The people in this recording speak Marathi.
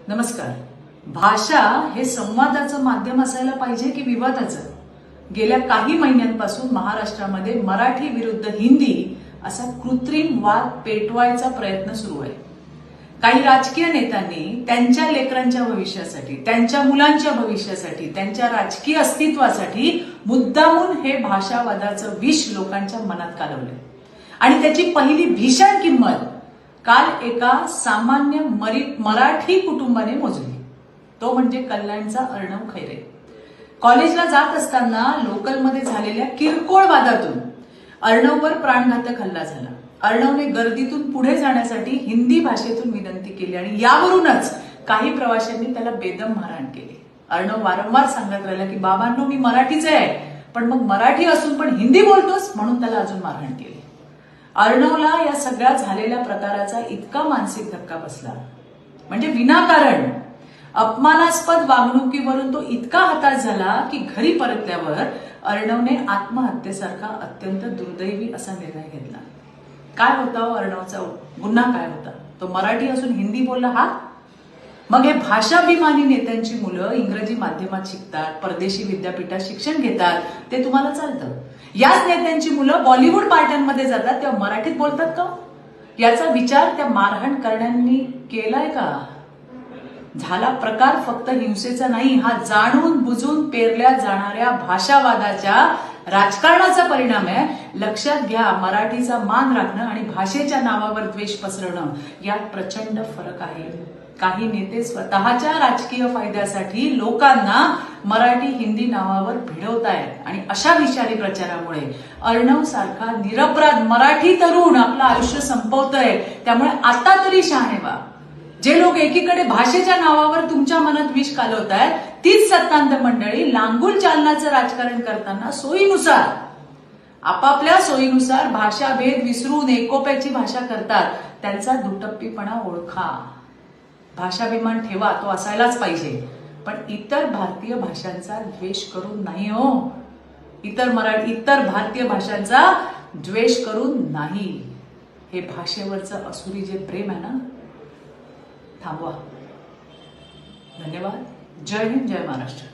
नमस्कार. भाषा हे संवादाचं माध्यम असायला पाहिजे की विवादाचं? गेल्या काही महिन्यांपासून महाराष्ट्रामध्ये मराठी विरुद्ध हिंदी असा कृत्रिम वाद पेटवायचा प्रयत्न सुरू आहे. काही राजकीय नेत्यांनी त्यांच्या लेकरांच्या भविष्यासाठी, त्यांच्या मुलांच्या भविष्यासाठी, त्यांच्या राजकीय अस्तित्वासाठी मुद्दामून हे भाषावादाचं विष लोकांच्या मनात कालवलंय. आणि त्याची पहिली भीषण किंमत काल एका सामान्य मराठी कुटुंबाने मोजली. तो म्हणजे कल्याणचा अर्णव खैरे. कॉलेजला जात असताना लोकलमध्ये झालेल्या किरकोळ वादातून अर्णववर प्राणघातक हल्ला झाला. अर्णवने गर्दीतून पुढे जाण्यासाठी हिंदी भाषेतून विनंती केली आणि यावरूनच काही प्रवाशांनी त्याला बेदम मारहाण केली. अर्णव वारंवार सांगत राहिला की बाबांनो, मी मराठीच आहे, पण मग मराठी असून पण हिंदी बोलतोस, म्हणून त्याला अजून मारहाण केली. अर्णवला या सगळ्या झालेल्या प्रकाराचा इतका मानसिक धक्का बसला, म्हणजे विनाकारण अपमानास्पद वागणुकीवरून तो इतका हताश झाला की घरी परतल्यावर अर्णवने आत्महत्येसारखा अत्यंत दुर्दैवी असा निर्णय घेतला. काय होता अर्णवचा गुन्हा? काय होता? तो मराठी असून हिंदी बोलला हा? मग हे भाषाभिमानी नेत्यांची मुलं इंग्रजी माध्यमात शिकतात, परदेशी विद्यापीठात शिक्षण घेतात, ते तुम्हाला चालतं. याच नेत्यांची मुलं बॉलिवूड पार्ट्यांमध्ये जातात तेव्हा मराठीत बोलतात का? याचा विचार त्या मारहाण करणाऱ्यांनी केलाय का? झाला प्रकार फक्त हिंसेचा नाही, हा जाणून बुजून पेरल्या जाणाऱ्या भाषावादाच्या राजकारणाचा परिणाम आहे. लक्षात घ्या, मराठीचा मान राखणं आणि भाषेच्या नावावर द्वेष पसरवणं यात प्रचंड फरक आहे. काही नेते स्वतःच्या राजकीय फायद्यासाठी लोकांना मराठी हिंदी नावावर भिडवतायत आणि अशा विषारी प्रचारामुळे अर्णव सारखा निरपराध मराठी तरुण आपलं आयुष्य संपवतोय. त्यामुळे आता तरी शहाणे व्हा. जे लोक एकीकडे भाषेच्या नावावर तुमच्या मनात विष कालवतायत, तीच सत्तांत मंडळी लांगुल चालनाचं राजकारण करताना सोयीनुसार, आपापल्या सोयीनुसार भाषाभेद विसरून एकोप्याची भाषा करतात. त्यांचा दुटप्पीपणा ओळखा. भाषाभिमान ठेवा, तो असायलाच पाहिजे, पण इतर भारतीय भाषांचा द्वेष करून नाही हो. इतर भारतीय भाषांचा द्वेष करून नाही. हे भाषेवरचं असुरी जे प्रेम आहे ना, थांबवा. धन्यवाद. जय हिंद, जय महाराष्ट्र.